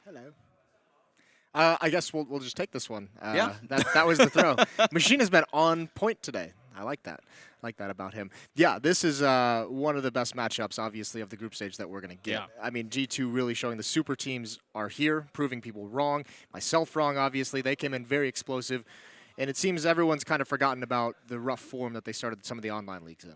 Hello. I guess we'll just take this one. Yeah. That was the throw. Machine has been on point today. I like that. I like that about him. Yeah, this is one of the best matchups, obviously, of the group stage that we're going to get. Yeah. I mean, G2 really showing the super teams are here, proving people wrong. Myself wrong, obviously. They came in very explosive. And it seems everyone's kind of forgotten about the rough form that they started some of the online leagues in.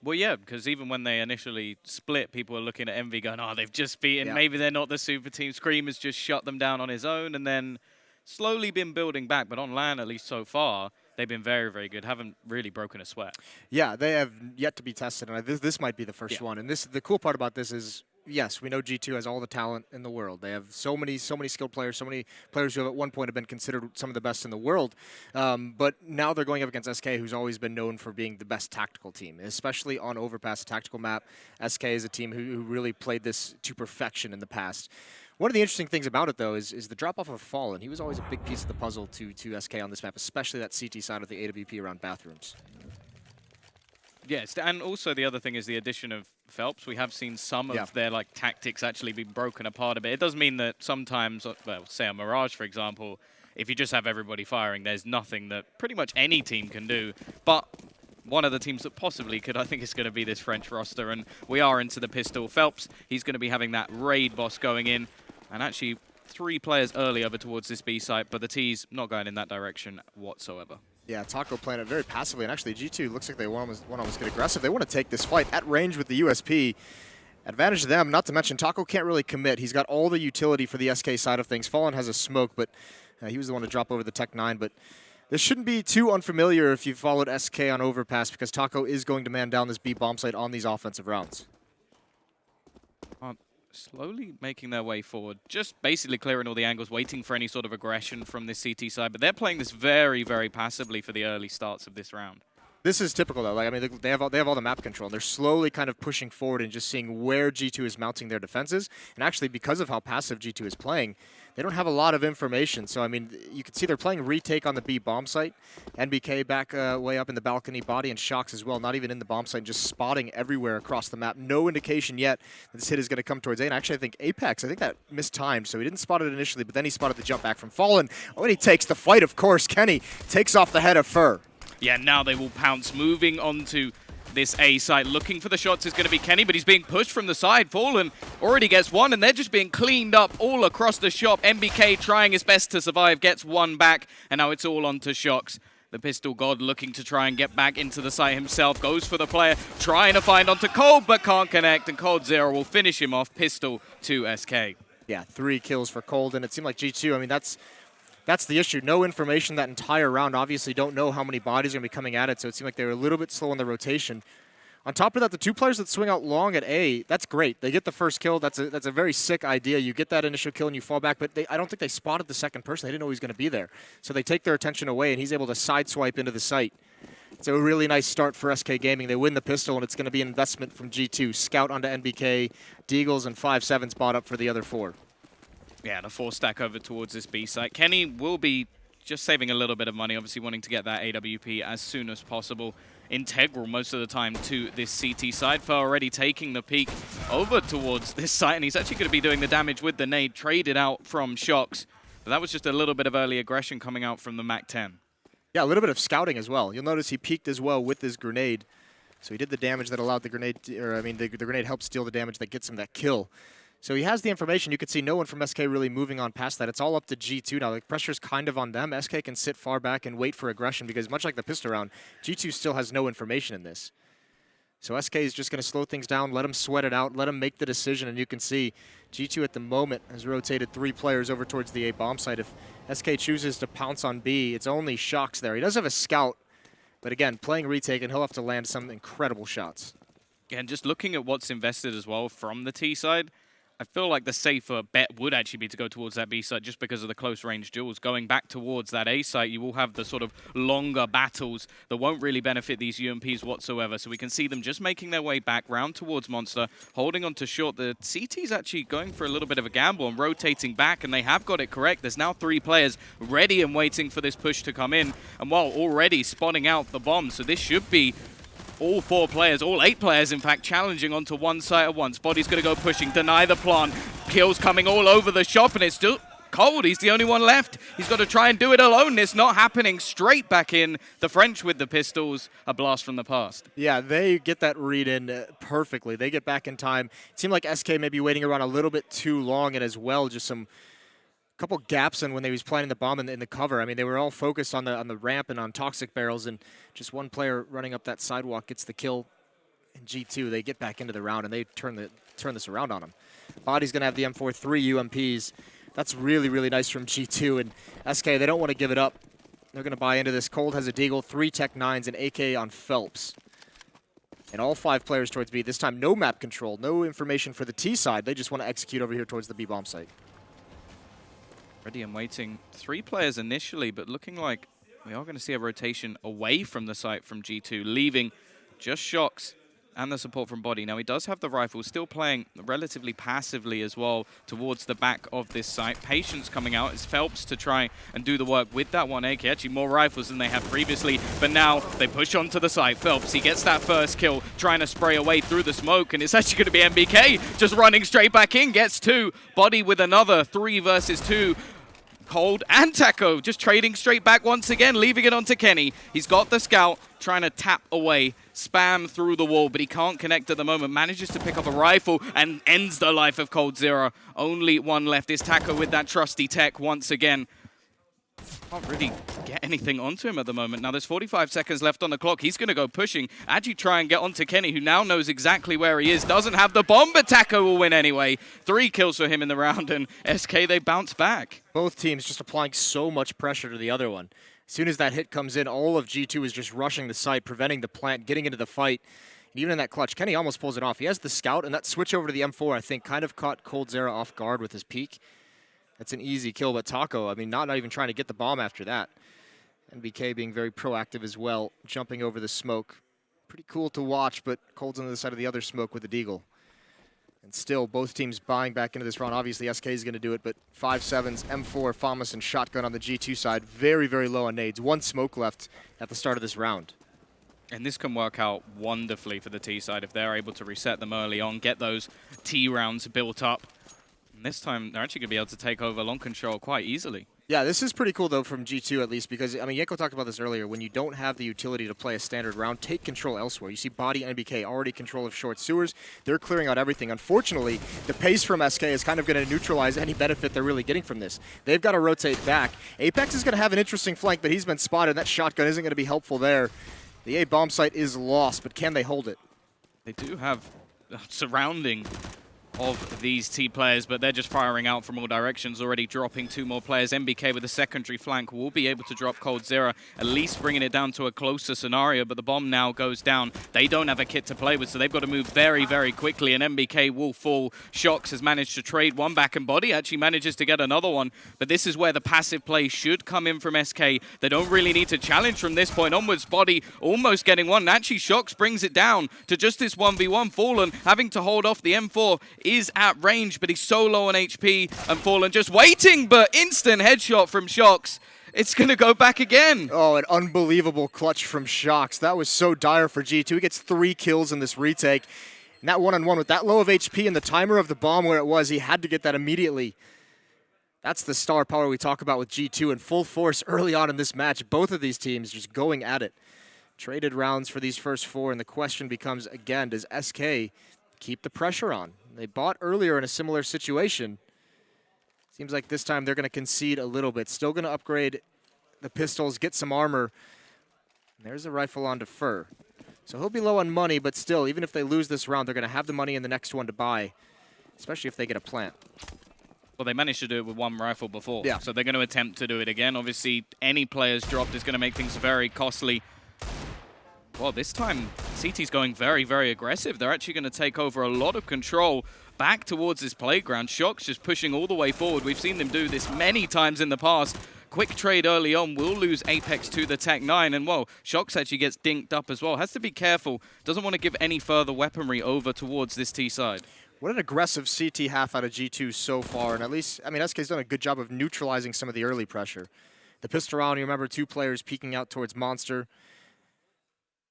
Well, yeah, because even when they initially split, people were looking at Envy going, oh, they've just beaten. Maybe they're not the super team. Scream has just shut them down on his own and then slowly been building back. But on LAN, at least so far, they've been very, very good. Haven't really broken a sweat. Yeah, they have yet to be tested. And this might be the first one. And the cool part about this is, yes, we know G2 has all the talent in the world. They have so many skilled players, so many players who have at one point have been considered some of the best in the world. But now they're going up against SK, who's always been known for being the best tactical team, especially on overpass, a tactical map. SK is a team who really played this to perfection in the past. One of the interesting things about it, though, is the drop-off of Fallen. He was always a big piece of the puzzle to SK on this map, especially that CT side of the AWP around bathrooms. Yes, and also the other thing is the addition of Phelps. We have seen some of their tactics actually be broken apart a bit. It does mean that sometimes, well, say a Mirage, for example, if you just have everybody firing, there's nothing that pretty much any team can do. But one of the teams that possibly could, I think, is going to be this French roster. And we are into the pistol. Phelps, he's going to be having that raid boss going in. And actually, 3 players early over towards this B site, but the T's not going in that direction whatsoever. Yeah, Taco playing it very passively, and actually G2 looks like they want to almost get aggressive. They want to take this fight at range with the USP. Advantage to them, not to mention Taco can't really commit. He's got all the utility for the SK side of things. Fallen has a smoke, but he was the one to drop over the Tech 9. But this shouldn't be too unfamiliar if you followed SK on overpass, because Taco is going to man down this B bomb site on these offensive rounds. Slowly making their way forward, just basically clearing all the angles, waiting for any sort of aggression from this CT side. But they're playing this very, very passively for the early starts of this round. This is typical, though. Like, I mean, they have all the map control. They're slowly kind of pushing forward and just seeing where G2 is mounting their defenses. And actually, because of how passive G2 is playing, they don't have a lot of information. So, I mean, you can see they're playing retake on the B bomb site. NBK back way up in the balcony, body and shocks as well. Not even in the bomb site, just spotting everywhere across the map. No indication yet that this hit is going to come towards A. And actually, I think Apex, I think that mistimed. So he didn't spot it initially, but then he spotted the jump back from Fallen. Oh, and he takes the fight, of course. Kenny takes off the head of Fur. Yeah, now they will pounce, moving on to this A site. Looking for the shots is going to be Kenny, but he's being pushed from the side. Fallen already gets one, and they're just being cleaned up all across the shop. MBK trying his best to survive, gets one back, and now it's all on to Shocks. The Pistol God looking to try and get back into the site himself. Goes for the player, trying to find onto Cold, but can't connect, and Cold Zero will finish him off. Pistol to SK. Yeah, 3 kills for Cold, and it seemed like G2, I mean, that's the issue. No information that entire round. Obviously don't know how many bodies are going to be coming at it, so it seemed like they were a little bit slow on the rotation. On top of that, the 2 players that swing out long at A, that's great. They get the first kill. That's a very sick idea. You get that initial kill and you fall back, but I don't think they spotted the second person. They didn't know he was going to be there. So they take their attention away, and he's able to sideswipe into the site. It's a really nice start for SK Gaming. They win the pistol, and it's going to be an investment from G2. Scout onto NBK, Deagles, and 5-7s bought up for the other 4. Yeah, and a 4 stack over towards this B site. Kenny will be just saving a little bit of money, obviously wanting to get that AWP as soon as possible. Integral most of the time to this CT side. For already taking the peek over towards this site, and he's actually going to be doing the damage with the nade, traded out from Shocks. But that was just a little bit of early aggression coming out from the MAC-10. Yeah, a little bit of scouting as well. You'll notice he peeked as well with his grenade. So he did the damage that allowed the grenade, the grenade helped steal the damage that gets him that kill. So he has the information. You can see no one from SK really moving on past that. It's all up to G2 now. The pressure's kind of on them. SK can sit far back and wait for aggression because much like the pistol round, G2 still has no information in this. So SK is just going to slow things down, let them sweat it out, let them make the decision, and you can see G2 at the moment has rotated 3 players over towards the A bomb site. If SK chooses to pounce on B, it's only Shocks there. He does have a scout, but again, playing retake, and he'll have to land some incredible shots. Yeah, and just looking at what's invested as well from the T side, I feel like the safer bet would actually be to go towards that B site just because of the close range duels. Going back towards that A site, you will have the sort of longer battles that won't really benefit these UMPs whatsoever. So we can see them just making their way back round towards Monster, holding on to short. The CT's actually going for a little bit of a gamble and rotating back, and they have got it correct. There's now 3 players ready and waiting for this push to come in, and while already spotting out the bomb, so this should be all 4 players, all 8 players in fact, challenging onto one site at once. Body's going to go pushing, deny the plant. Kills coming all over the shop, and it's still Cold. He's the only one left. He's got to try and do it alone. It's not happening. Straight back in. The French with the pistols. A blast from the past. Yeah, they get that read in perfectly. They get back in time. It seemed like SK may be waiting around a little bit too long, and as well, just some couple gaps in when they was planting the bomb in the cover. I mean, they were all focused on the ramp and on toxic barrels, and just one player running up that sidewalk gets the kill. In G2, they get back into the round, and they turn this around on them. Body's going to have the M4, 3 UMPs. That's really, really nice from G2. And SK, they don't want to give it up. They're going to buy into this. Cold has a Deagle, 3 Tech 9s, and AK on Phelps. And all 5 players towards B. This time, no map control, no information for the T side. They just want to execute over here towards the B bomb site. Ready and waiting. 3 players initially, but looking like we are going to see a rotation away from the site from G2, leaving just Shox and the support from Body. Now, he does have the rifle, still playing relatively passively as well towards the back of this site. Patience coming out. It's Phelps to try and do the work with that one AK. Actually, more rifles than they had previously, but now they push onto the site. Phelps, he gets that first kill, trying to spray away through the smoke, and it's actually going to be MBK just running straight back in, gets 2. Body with another 3 versus 2. Cold and Taco just trading straight back once again, leaving it onto Kenny. He's got the scout, trying to tap away, spam through the wall, but he can't connect at the moment. Manages to pick up a rifle and ends the life of Cold Zero. Only one left is Taco with that trusty tech once again. Can't really get anything onto him at the moment. Now, there's 45 seconds left on the clock. He's going to go pushing. Agi try and get onto Kenny, who now knows exactly where he is. Doesn't have the bomb, but Taco will win anyway. 3 kills for him in the round, and SK, they bounce back. Both teams just applying so much pressure to the other one. As soon as that hit comes in, all of G2 is just rushing the site, preventing the plant, getting into the fight. And even in that clutch, Kenny almost pulls it off. He has the scout, and that switch over to the M4, I think, kind of caught Cold Zero off guard with his peek. That's an easy kill, but Taco, I mean, not even trying to get the bomb after that. NBK being very proactive as well, jumping over the smoke. Pretty cool to watch, but Cold's on the side of the other smoke with the Deagle. And still, both teams buying back into this round. Obviously, SK is going to do it, but 5.7s, M4, FAMAS, and Shotgun on the G2 side. Very, very low on nades. 1 smoke left at the start of this round. And this can work out wonderfully for the T side if they're able to reset them early on, get those T rounds built up. And this time, they're actually going to be able to take over long control quite easily. Yeah, this is pretty cool, though, from G2 at least, because, I mean, Yenko talked about this earlier. When you don't have the utility to play a standard round, take control elsewhere. You see Body and NBK already control of short sewers. They're clearing out everything. Unfortunately, the pace from SK is kind of going to neutralize any benefit they're really getting from this. They've got to rotate back. Apex is going to have an interesting flank, but he's been spotted. That shotgun isn't going to be helpful there. The A bomb site is lost, but can they hold it? They do have surrounding of these T players, but they're just firing out from all directions, already dropping 2 more players. MBK with a secondary flank will be able to drop Cold Zero, at least bringing it down to a closer scenario, but the bomb now goes down. They don't have a kit to play with, so they've got to move very, very quickly, and MBK will fall. Shox has managed to trade 1 back, and Body actually manages to get another one, but this is where the passive play should come in from SK. They don't really need to challenge from this point onwards. Body almost getting one, and actually Shox brings it down to just this 1v1. Fallen having to hold off the M4 is at range, but he's so low on HP, and Fallen just waiting, but instant headshot from Shox. It's going to go back again. Oh, an unbelievable clutch from Shox. That was so dire for G2. He gets 3 kills in this retake. And that one-on-one with that low of HP and the timer of the bomb where it was, he had to get that immediately. That's the star power we talk about with G2 in full force early on in this match. Both of these teams just going at it. Traded rounds for these first 4, and the question becomes, again, does SK keep the pressure on? They bought earlier in a similar situation. Seems like this time they're going to concede a little bit. Still going to upgrade the pistols, get some armor. And there's a rifle on defer. So he'll be low on money, but still, even if they lose this round, they're going to have the money in the next one to buy, especially if they get a plant. Well, they managed to do it with 1 rifle before, yeah. So they're going to attempt to do it again. Obviously, any players dropped is going to make things very costly. Well, this time, CT's going very, very aggressive. They're actually going to take over a lot of control back towards this playground. Shox just pushing all the way forward. We've seen them do this many times in the past. Quick trade early on will lose Apex to the Tech 9. And, well, Shox actually gets dinked up as well. Has to be careful. Doesn't want to give any further weaponry over towards this T side. What an aggressive CT half out of G2 so far. And at least, I mean, SK's done a good job of neutralizing some of the early pressure. The pistol round, you remember 2 players peeking out towards Monster.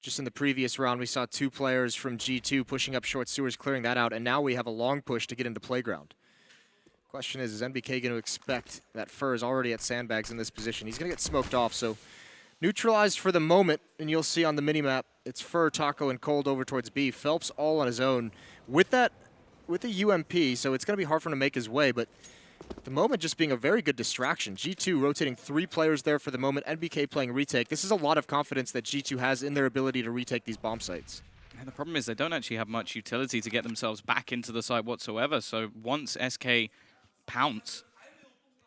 Just in the previous round, we saw 2 players from G2 pushing up short sewers, clearing that out, and now we have a long push to get into playground. Question is NBK going to expect that Fur is already at sandbags in this position? He's going to get smoked off, so neutralized for the moment, and you'll see on the minimap, it's Fur, Taco, and Cold over towards B. Phelps all on his own with the UMP, so it's going to be hard for him to make his way, but at the moment just being a very good distraction. G2 rotating 3 players there for the moment, NBK playing retake. This is a lot of confidence that G2 has in their ability to retake these bomb sites. And the problem is they don't actually have much utility to get themselves back into the site whatsoever, so once SK pounce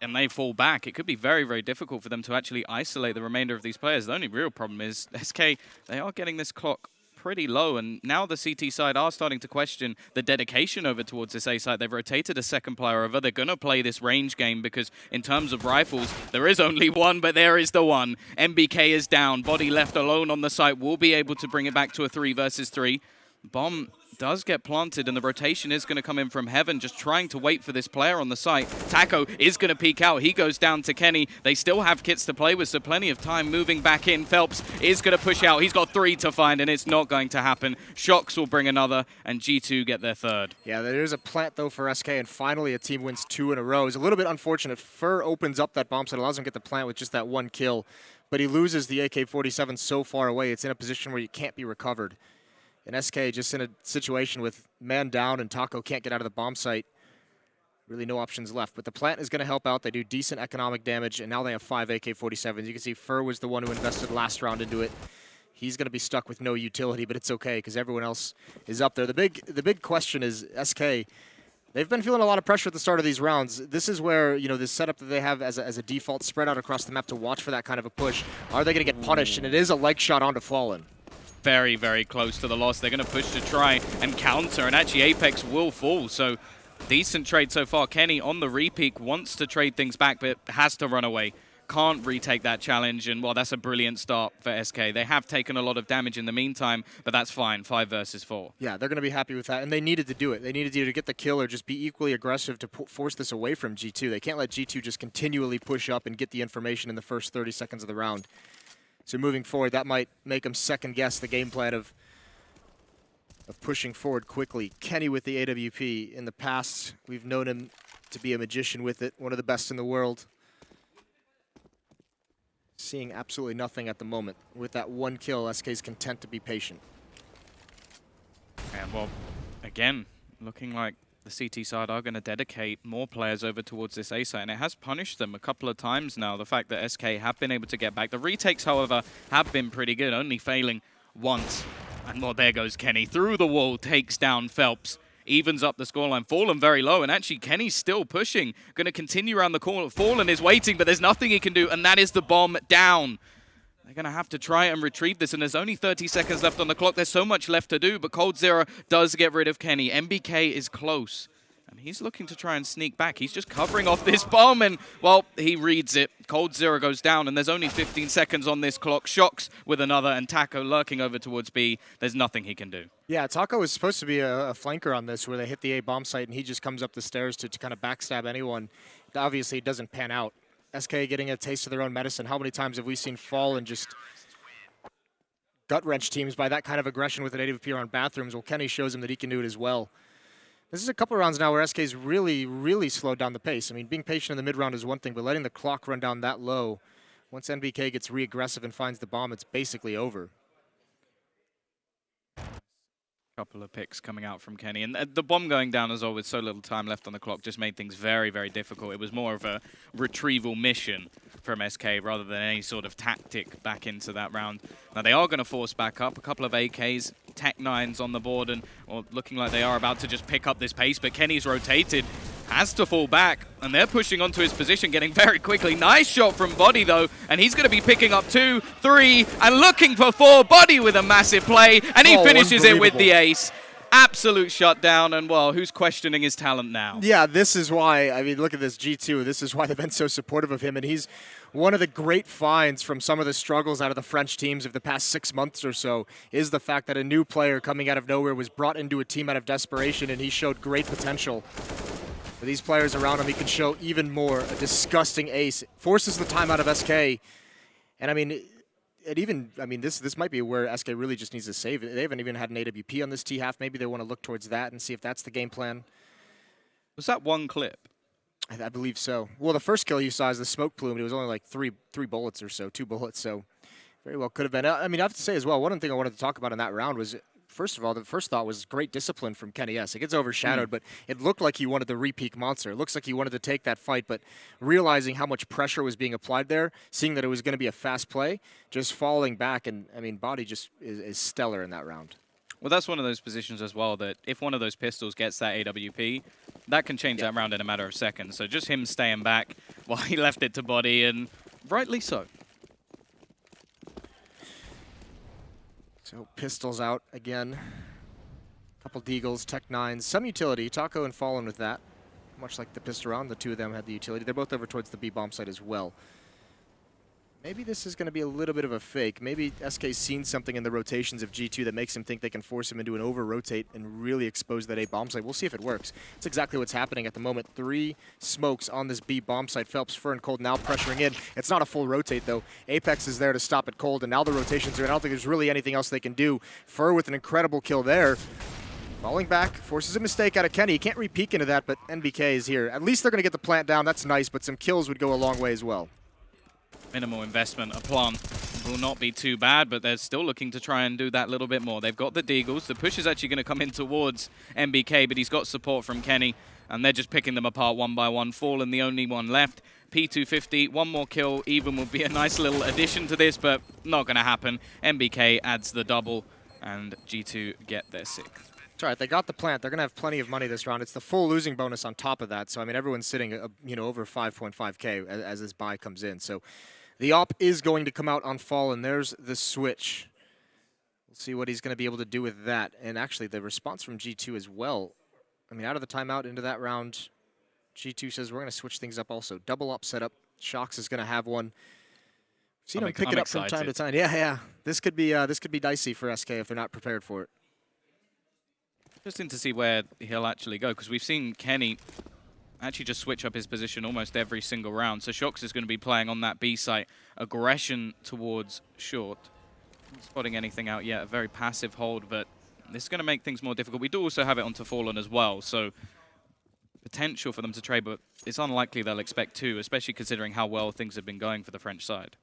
and they fall back, it could be very, very difficult for them to actually isolate the remainder of these players. The only real problem is SK, they are getting this clock pretty low, and now the CT side are starting to question the dedication over towards this A site. They've rotated a second player over. They're going to play this range game because in terms of rifles, there is only one, but there is the one. NBK is down. Body left alone on the site. Will be able to bring it back to a 3 versus 3. Bomb does get planted, and the rotation is going to come in from Heaven, just trying to wait for this player on the site. Taco is going to peek out. He goes down to Kenny. They still have kits to play with, so plenty of time moving back in. Phelps is going to push out. He's got 3 to find, and it's not going to happen. Shocks will bring another, and G2 get their 3rd. Yeah, there's a plant, though, for SK, and finally a team wins 2 in a row. It's a little bit unfortunate. Fur opens up that bomb site, allows him to get the plant with just that 1 kill, but he loses the AK-47 so far away. It's in a position where you can't be recovered. And SK just in a situation with man down and Taco can't get out of the bomb site. Really no options left. But the plant is going to help out. They do decent economic damage, and now they have 5 AK-47s. You can see Fur was the one who invested last round into it. He's going to be stuck with no utility, but it's okay because everyone else is up there. The big question is SK. They've been feeling a lot of pressure at the start of these rounds. This is where, you know, this setup that they have as a default spread out across the map to watch for that kind of a push. Are they going to get punished? And it is a leg shot onto Fallen. Very, very close to the loss. They're going to push to try and counter, and actually Apex will fall. So decent trade so far. Kenny on the repeat wants to trade things back, but has to run away. Can't retake that challenge, and well, that's a brilliant start for SK. They have taken a lot of damage in the meantime, but that's fine. 5 versus 4. Yeah, they're going to be happy with that, and they needed to do it. They needed either to get the kill or just be equally aggressive to force this away from G2. They can't let G2 just continually push up and get the information in the first 30 seconds of the round. So moving forward, that might make them second-guess the game plan of pushing forward quickly. Kenny with the AWP. In the past, we've known him to be a magician with it, one of the best in the world. Seeing absolutely nothing at the moment. With that 1 kill, SK's content to be patient. And well, again, looking like the CT side are going to dedicate more players over towards this A site, and it has punished them a couple of times now, the fact that SK have been able to get back. The retakes, however, have been pretty good, only failing once. And well, there goes Kenny. Through the wall, takes down Phelps, evens up the scoreline. Fallen very low, and actually Kenny's still pushing. Going to continue around the corner. Fallen is waiting, but there's nothing he can do, and that is the bomb down. They're going to have to try and retrieve this, and there's only 30 seconds left on the clock. There's so much left to do, but coldzera does get rid of Kenny. NBK is close, and he's looking to try and sneak back. He's just covering off this bomb, and, well, he reads it. coldzera goes down, and there's only 15 seconds on this clock. Shocks with another, and Taco lurking over towards B. There's nothing he can do. Yeah, Taco is supposed to be a flanker on this, where they hit the A bomb site, and he just comes up the stairs to kind of backstab anyone. Obviously, it doesn't pan out. SK getting a taste of their own medicine. How many times have we seen Fall and just gut-wrench teams by that kind of aggression with an AWP around bathrooms? Well, Kenny shows him that he can do it as well. This is a couple of rounds now where SK's really, really slowed down the pace. I mean, being patient in the mid-round is one thing, but letting the clock run down that low, once NBK gets re-aggressive and finds the bomb, it's basically over. Couple of picks coming out from Kenny, and the bomb going down as well with so little time left on the clock just made things very, very difficult. It was more of a retrieval mission from SK rather than any sort of tactic back into that round. Now they are going to force back up. A couple of AKs, Tech 9s on the board, and looking like they are about to just pick up this pace, but Kenny's rotated, has to fall back, and they're pushing onto his position, getting very quickly. Nice shot from Body, though, and he's going to be picking up 2, 3, and looking for 4. Body with a massive play, and he finishes it with the ace. Absolute shutdown, and, well, who's questioning his talent now? Yeah, this is why, I mean, look at this G2. This is why they've been so supportive of him, and he's one of the great finds from some of the struggles out of the French teams of the past 6 months or so is the fact that a new player coming out of nowhere was brought into a team out of desperation, and he showed great potential. For these players around him, he can show even more. A disgusting ace. Forces the time out of SK. And, I mean, it even, I mean, this might be where SK really just needs to save it. They haven't even had an AWP on this T-half. Maybe they want to look towards that and see if that's the game plan. Was that one clip? I believe so. Well, the first kill you saw is the smoke plume. It was only like three bullets or so, 2 bullets. So very well could have been. I mean, I have to say as well, one thing I wanted to talk about in that round was, first of all, the first thought was great discipline from Kenny S. It gets overshadowed, but it looked like he wanted to re-peak Monster. It looks like he wanted to take that fight, but realizing how much pressure was being applied there, seeing that it was going to be a fast play, just falling back, and I mean, Body just is stellar in that round. Well, that's one of those positions as well that if one of those pistols gets that AWP, that can change that round in a matter of seconds. So just him staying back while he left it to Body, and rightly so. So pistols out again. Couple Deagles, Tech 9s, some utility. Taco and Fallen with that. Much like the pistol round, the two of them had the utility. They're both over towards the B bomb site as well. Maybe this is going to be a little bit of a fake. Maybe SK's seen something in the rotations of G2 that makes him think they can force him into an over-rotate and really expose that A bomb site. We'll see if it works. It's exactly what's happening at the moment. 3 smokes on this B bomb site. Phelps, Fur, and Cold now pressuring in. It's not a full rotate, though. Apex is there to stop it Cold, and now the rotations are in. I don't think there's really anything else they can do. Fur with an incredible kill there. Falling back, forces a mistake out of Kenny. He can't re-peek into that, but NBK is here. At least they're going to get the plant down. That's nice, but some kills would go a long way as well. Minimal investment. A plant will not be too bad, but they're still looking to try and do that little bit more. They've got the Deagles. The push is actually going to come in towards NBK, but he's got support from Kenny, and they're just picking them apart one by one. Fallen, the only one left. P250, one more kill even would be a nice little addition to this, but not going to happen. NBK adds the double, and G2 get their 6th. It's all right. They got the plant. They're going to have plenty of money this round. It's the full losing bonus on top of that. So, I mean, everyone's sitting, over 5.5K as this buy comes in. So, the op is going to come out on Fallen. There's the switch. We'll see what he's going to be able to do with that. And actually, the response from G2 as well. I mean, out of the timeout into that round, G2 says we're going to switch things up also. Double up setup. Shox is going to have one. See him pick it up from time to time. Yeah. This could be dicey for SK if they're not prepared for it. Interesting to see where he'll actually go, because we've seen Kenny actually just switch up his position almost every single round. So Shox is going to be playing on that B site. Aggression towards short. Not spotting anything out yet. A very passive hold, but this is going to make things more difficult. We do also have it onto Fallen as well, so potential for them to trade, but it's unlikely they'll expect 2, especially considering how well things have been going for the French side.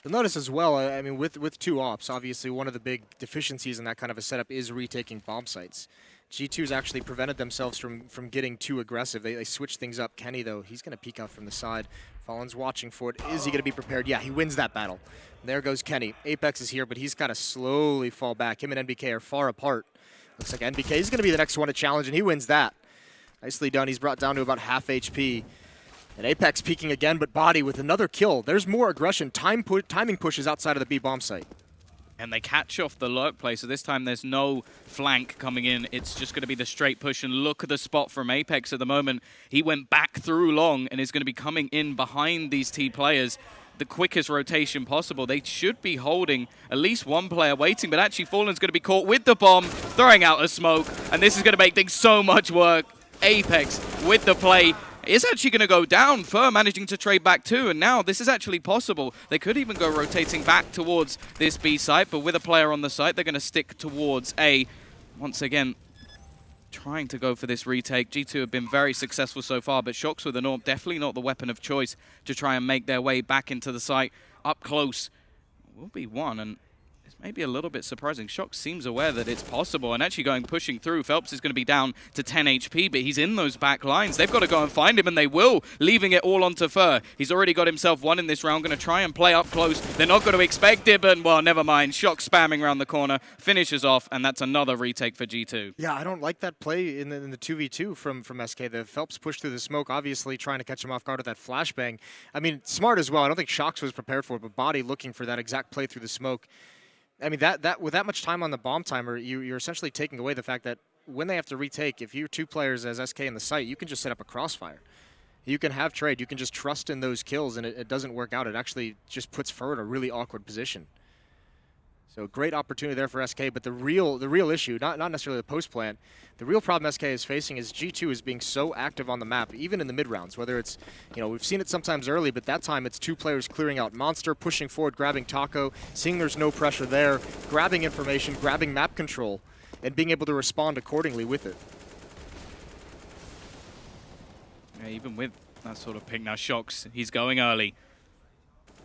You'll notice as well, I mean, with 2 ops, obviously one of the big deficiencies in that kind of a setup is retaking bomb sites. G2's actually prevented themselves from getting too aggressive. They switch things up. Kenny, though, he's going to peek out from the side. Fallen's watching for it. Is he going to be prepared? Yeah, he wins that battle. There goes Kenny. Apex is here, but he's kind of slowly fall back. Him and NBK are far apart. Looks like NBK is going to be the next one to challenge, and he wins that. Nicely done. He's brought down to about half HP. And Apex peeking again, but Body with another kill. There's more aggression. Timing pushes outside of the B bomb site. And they catch off the lurk play, so this time there's no flank coming in. It's just going to be the straight push, and look at the spot from Apex at the moment. He went back through long and is going to be coming in behind these T players. The quickest rotation possible. They should be holding at least one player waiting, but actually Fallen's going to be caught with the bomb, throwing out a smoke, and this is going to make things so much work. Apex with the play. Is actually going to go down. Fur managing to trade back too, and now this is actually possible. They could even go rotating back towards this B site, but with a player on the site, they're going to stick towards A. Once again, trying to go for this retake. G2 have been very successful so far, but Shox with an AWP, definitely not the weapon of choice to try and make their way back into the site. Up close will be one, and it's maybe a little bit surprising. Shox seems aware that it's possible and actually pushing through. Phelps is going to be down to 10 HP, but he's in those back lines. They've got to go and find him, and they will, leaving it all onto Fur. He's already got himself one in this round, going to try and play up close. They're not going to expect it, but, well, never mind. Shox spamming around the corner, finishes off, and that's another retake for G2. Yeah, I don't like that play in the 2v2 from SK. The Phelps pushed through the smoke, obviously trying to catch him off guard with that flashbang. I mean, smart as well. I don't think Shox was prepared for it, but Body looking for that exact play through the smoke. I mean, that with that much time on the bomb timer, you're essentially taking away the fact that when they have to retake, if you're 2 players as SK in the site, you can just set up a crossfire. You can have trade. You can just trust in those kills, and it doesn't work out. It actually just puts Fur in a really awkward position. So great opportunity there for SK, but the real issue, not necessarily the post plant, the real problem SK is facing is G2 is being so active on the map, even in the mid rounds. Whether it's, we've seen it sometimes early, but that time it's 2 players clearing out Monster, pushing forward, grabbing Taco, seeing there's no pressure there, grabbing information, grabbing map control, and being able to respond accordingly with it. Yeah, even with that sort of pick now, Shox, he's going early.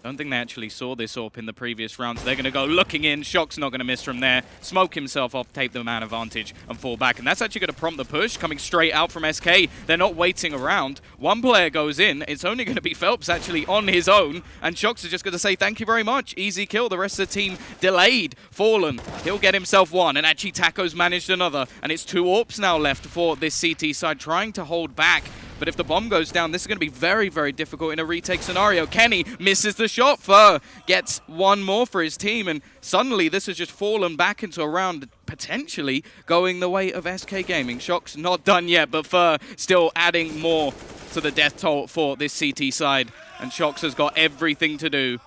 Don't think they actually saw this AWP in the previous rounds. They're going to go looking in. Shock's not going to miss from there. Smoke himself off, take the man advantage, and fall back. And that's actually going to prompt the push coming straight out from SK. They're not waiting around. One player goes in. It's only going to be Phelps actually on his own. And Shox is just going to say, thank you very much. Easy kill. The rest of the team delayed. Fallen. He'll get himself one. And actually Taco's managed another. And it's 2 AWPs now left for this CT side trying to hold back. But if the bomb goes down, this is going to be very, very difficult in a retake scenario. Kenny misses the shot. Fur gets one more for his team. And suddenly, this has just fallen back into a round potentially going the way of SK Gaming. Shock's not done yet, but Fur still adding more to the death toll for this CT side. And Shox has got everything to do.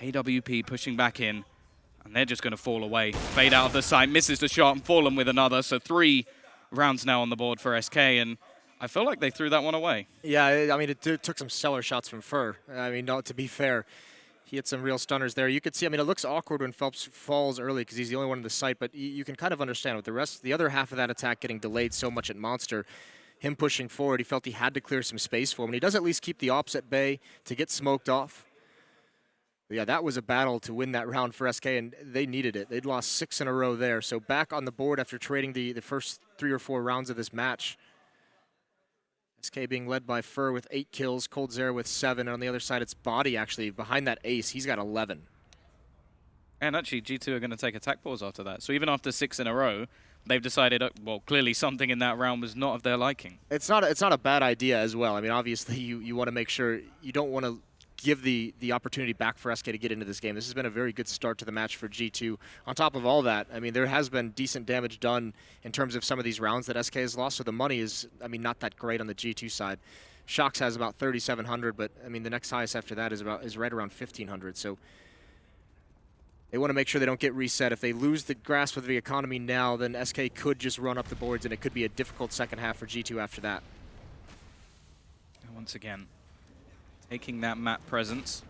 AWP pushing back in. And they're just going to fall away. Fade out of the side, misses the shot, and Fallen with another. So 3 rounds now on the board for SK. And I feel like they threw that one away. Yeah, I mean, it took some stellar shots from Fur. I mean, to be fair, he had some real stunners there. You could see, I mean, it looks awkward when Phelps falls early because he's the only one in the site, but you can kind of understand with the other half of that attack getting delayed so much at Monster, him pushing forward, he felt he had to clear some space for him. And he does at least keep the ops at bay to get smoked off. But yeah, that was a battle to win that round for SK, and they needed it. They'd lost 6 in a row there. So back on the board after trading the first 3 or 4 rounds of this match. SK being led by Fur with 8 kills, coldzera with 7. And on the other side, it's Body actually behind that ace. He's got 11. And actually, G2 are going to take attack pause after that. So even after 6 in a row, they've decided, well, clearly something in that round was not of their liking. It's not a bad idea as well. I mean, obviously, you want to make sure you don't want to give the opportunity back for SK to get into this game. This has been a very good start to the match for G2. On top of all that, I mean, there has been decent damage done in terms of some of these rounds that SK has lost, so the money is, I mean, not that great on the G2 side. Shox has about 3,700, but, I mean, the next highest after that is right around 1,500, so they want to make sure they don't get reset. If they lose the grasp of the economy now, then SK could just run up the boards, and it could be a difficult second half for G2 after that. And once again, taking that map presence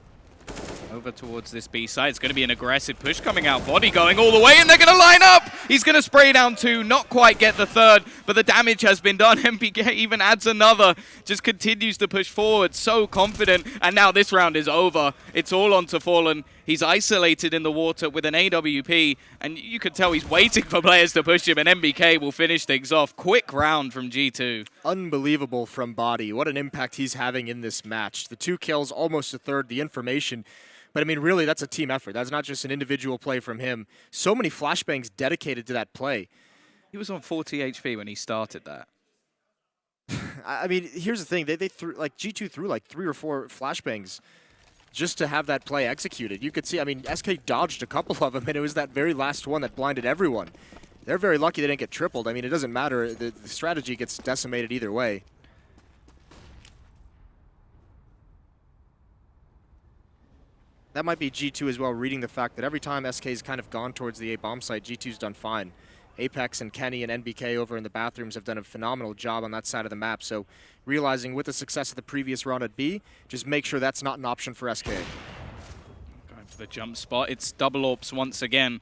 over towards this B side. It's going to be an aggressive push coming out. Body going all the way, and they're going to line up. He's going to spray down 2, not quite get the 3rd, but the damage has been done. MPK even adds another, just continues to push forward, so confident. And now this round is over. It's all onto Fallen. He's isolated in the water with an AWP, and you can tell he's waiting for players to push him, and MBK will finish things off. Quick round from G2. Unbelievable from Body. What an impact he's having in this match. The 2 kills, almost a 3rd, the information. But, I mean, really, that's a team effort. That's not just an individual play from him. So many flashbangs dedicated to that play. He was on 40 HP when he started that. I mean, here's the thing. They threw, like, G2 threw like 3 or 4 flashbangs just to have that play executed. You could see, I mean, SK dodged a couple of them, and it was that very last one that blinded everyone. They're very lucky they didn't get tripled. I mean, it doesn't matter. The strategy gets decimated either way. That might be G2 as well, reading the fact that every time SK's kind of gone towards the A bomb site, G2's done fine. Apex and Kenny and NBK over in the bathrooms have done a phenomenal job on that side of the map. So realizing with the success of the previous round at B, just make sure that's not an option for SK. Going for the jump spot. It's double AWPs once again.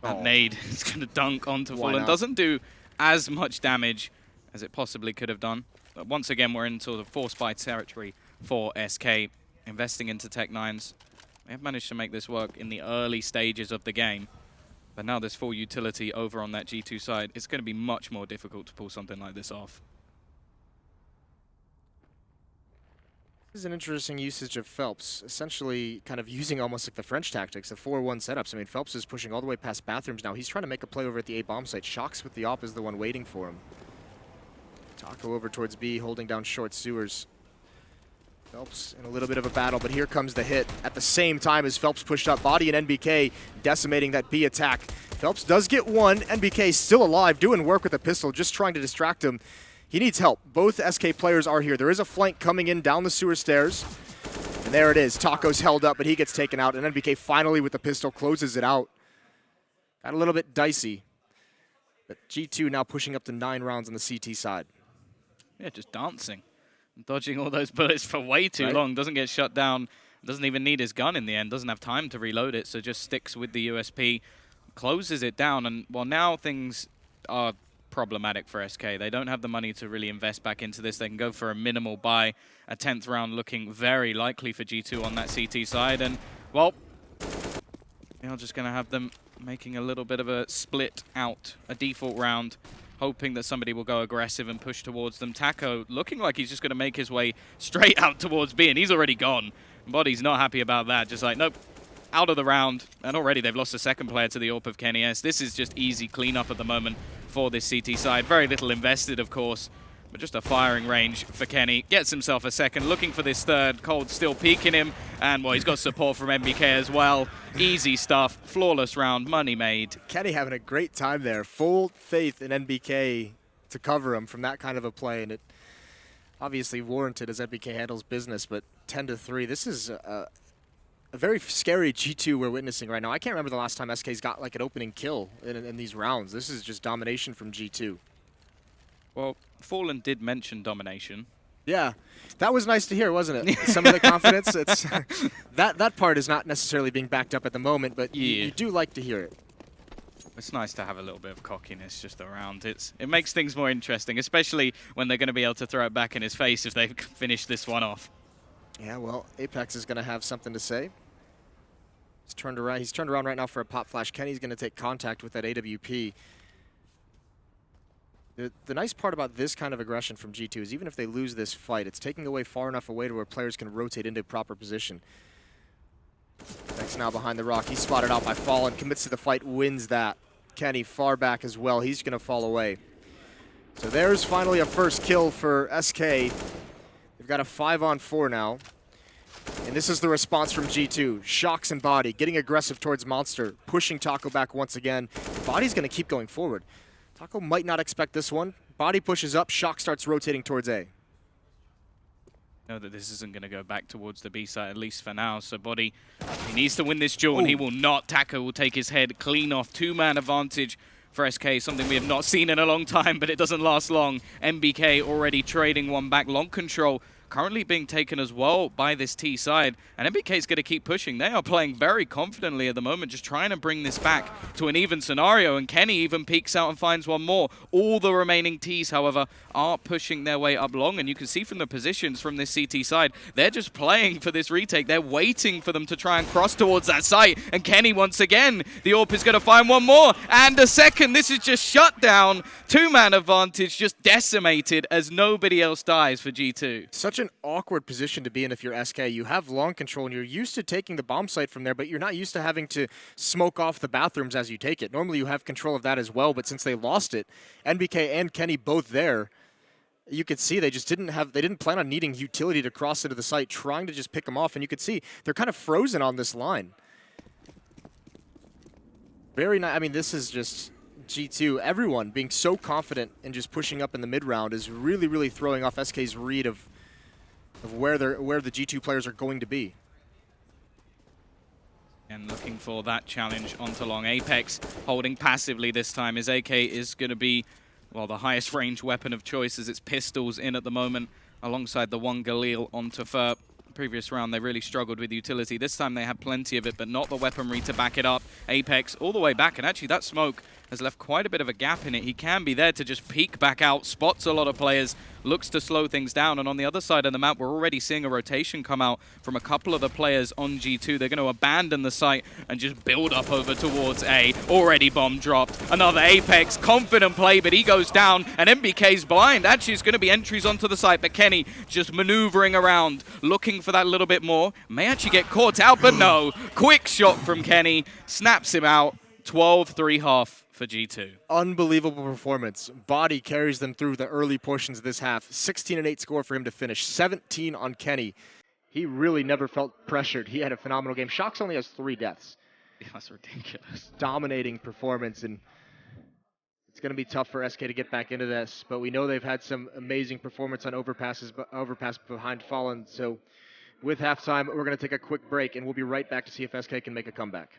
That nade is going to dunk onto Fallen. Doesn't do as much damage as it possibly could have done. But once again, we're into the force buy territory for SK. Investing into Tech-9s. They have managed to make this work in the early stages of the game. But now there's full utility over on that G2 side. It's going to be much more difficult to pull something like this off. This is an interesting usage of Phelps, essentially kind of using almost like the French tactics, the 4-1 setups. I mean, Phelps is pushing all the way past bathrooms now. He's trying to make a play over at the A bomb site. Shox with the op is the one waiting for him. Taco over towards B, holding down short sewers. Phelps in a little bit of a battle, but here comes the hit at the same time as Phelps pushed up. Body and NBK decimating that B attack. Phelps does get one. NBK still alive, doing work with the pistol, just trying to distract him. He needs help. Both SK players are here. There is a flank coming in down the sewer stairs. And there it is. Taco's held up, but he gets taken out, and NBK finally with the pistol closes it out. Got a little bit dicey. But G2 now pushing up to 9 rounds on the CT side. Yeah, just dancing. Dodging all those bullets for way too long. Doesn't get shut down. Doesn't even need his gun in the end. Doesn't have time to reload it, so just sticks with the USP. Closes it down, and well, now things are problematic for SK. They don't have the money to really invest back into this. They can go for a minimal buy. A 10th round looking very likely for G2 on that CT side, and well, you're just going to have them making a little bit of a split out, a default round, hoping that somebody will go aggressive and push towards them. Taco looking like he's just going to make his way straight out towards B, and he's already gone. Body's not happy about that, just like, nope, out of the round. And already they've lost a second player to the AWP of Kenny S. This is just easy cleanup at the moment for this CT side. Very little invested, of course, but just a firing range for Kenny. Gets himself a second, looking for this third. Cold still peeking him, and well, he's got support from MBK as well. Easy stuff, flawless round, money made. Kenny having a great time there. Full faith in NBK to cover him from that kind of a play, and it obviously warranted as NBK handles business, but 10-3. This is a very scary G2 we're witnessing right now. I can't remember the last time SK's got like an opening kill in these rounds. This is just domination from G2. Well, Fallen did mention domination. Yeah, that was nice to hear, wasn't it? Some of the confidence. It's that part is not necessarily being backed up at the moment, but you do like to hear it. It's nice to have a little bit of cockiness just around. It makes things more interesting, especially when they're going to be able to throw it back in his face if they've finished this one off. Yeah, well, Apex is going to have something to say. He's turned around right now for a pop flash. Kenny's going to take contact with that AWP. The nice part about this kind of aggression from G2 is even if they lose this fight, it's taking away far enough away to where players can rotate into proper position. Next now behind the rock. He's spotted out by Fallen, commits to the fight, wins that. Kenny far back as well. He's going to fall away. So there's finally a first kill for SK. They've got a 5-on-4 now. And this is the response from G2. Shocks and Body, getting aggressive towards Monster, pushing Taco back once again. Body's going to keep going forward. Taco might not expect this one. Body pushes up, Shock starts rotating towards A. Know that this isn't going to go back towards the B side, at least for now. So Body, he needs to win this duel, and he will not. Taco will take his head clean off. 2-man advantage for SK, something we have not seen in a long time, but it doesn't last long. MBK already trading one back. Long control currently being taken as well by this T side, and MBK is going to keep pushing. They are playing very confidently at the moment, just trying to bring this back to an even scenario, and Kenny even peeks out and finds one more. All the remaining Ts, however, are pushing their way up long, and you can see from the positions from this CT side, they're just playing for this retake. They're waiting for them to try and cross towards that site, and Kenny once again, the AWP is going to find one more, and a second. This is just shut down. 2-man advantage just decimated as nobody else dies for G2. Such an awkward position to be in if you're SK. You have long control and you're used to taking the bomb site from there, but you're not used to having to smoke off the bathrooms as you take it. Normally you have control of that as well, but since they lost it, NBK and Kenny both there, you could see they just didn't plan on needing utility to cross into the site, trying to just pick them off, and you could see they're kind of frozen on this line. Very nice. I mean, this is just G2. Everyone being so confident and just pushing up in the mid round is really, really throwing off SK's read of where the G2 players are going to be. And looking for that challenge onto long. Apex holding passively this time. His AK is going to be, well, the highest range weapon of choice as it's pistols in at the moment, alongside the one Galil onto Fur. Previous round they really struggled with utility. This time they had plenty of it, but not the weaponry to back it up. Apex all the way back, and actually that smoke has left quite a bit of a gap in it. He can be there to just peek back out, spots a lot of players, looks to slow things down, and on the other side of the map we're already seeing a rotation come out from a couple of the players on G2. They're going to abandon the site and just build up over towards A. Already bomb dropped. Another Apex, confident play, but he goes down, and MBK's blind. Actually, it's going to be entries onto the site, but Kenny just maneuvering around, looking for that little bit more. May actually get caught out, but no. Quick shot from Kenny, snaps him out. 12-3 half for G2. Unbelievable performance. Body carries them through the early portions of this half. 16-8 score for him to finish. 17 on Kenny. He really never felt pressured. He had a phenomenal game. Shocks only has 3 deaths. Yeah, that's ridiculous. Dominating performance, and it's going to be tough for SK to get back into this, but we know they've had some amazing performance on overpass behind Fallen, so With halftime, we're going to take a quick break, and we'll be right back to see if SK can make a comeback.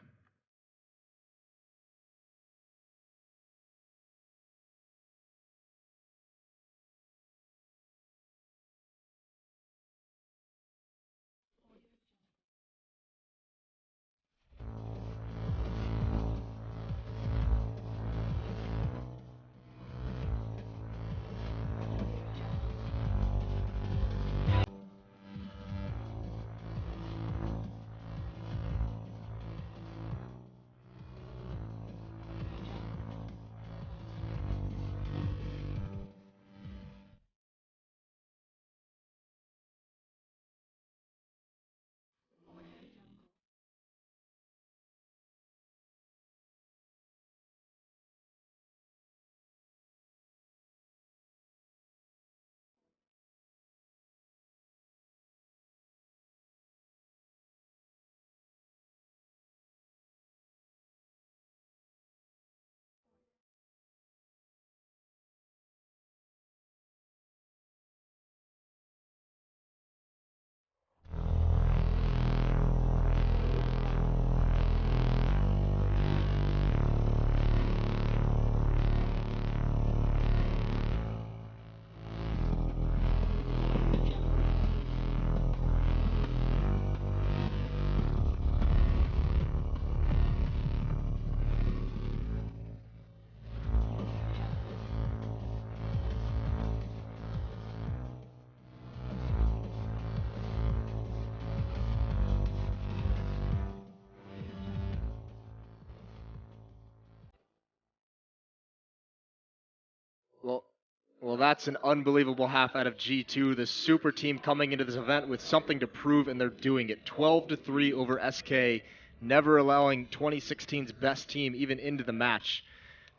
Well, that's an unbelievable half out of G2. The super team coming into this event with something to prove, and they're doing it. 12-3 over SK, never allowing 2016's best team even into the match.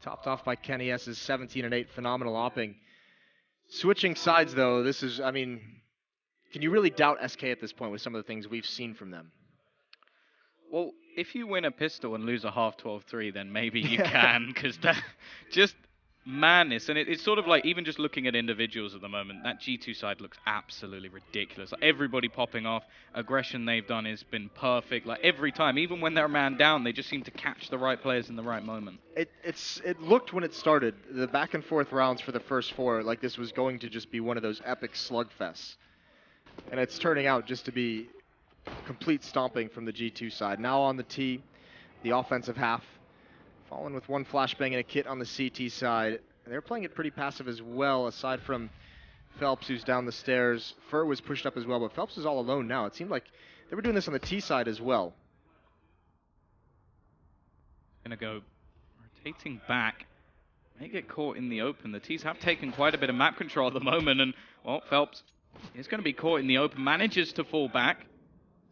Topped off by Kenny S's 17-8, phenomenal opping. Switching sides, though, this is, I mean, can you really doubt SK at this point with some of the things we've seen from them? Well, if you win a pistol and lose a half 12-3, then maybe you can, because that just madness. And it's sort of like, even just looking at individuals at the moment, that G2 side looks absolutely ridiculous. Like, everybody popping off, aggression they've done has been perfect. Like, every time, even when they're a man down, they just seem to catch the right players in the right moment. It looked when it started, the back and forth rounds for the first four, like this was going to just be one of those epic slugfests. And it's turning out just to be complete stomping from the G2 side. Now on the T, the offensive half. Fallen with one flashbang and a kit on the CT side. They're playing it pretty passive as well, aside from Phelps, who's down the stairs. Fur was pushed up as well, but Phelps is all alone now. It seemed like they were doing this on the T side as well. Gonna go rotating back. May get caught in the open. The T's have taken quite a bit of map control at the moment, and, well, Phelps is going to be caught in the open. Manages to fall back.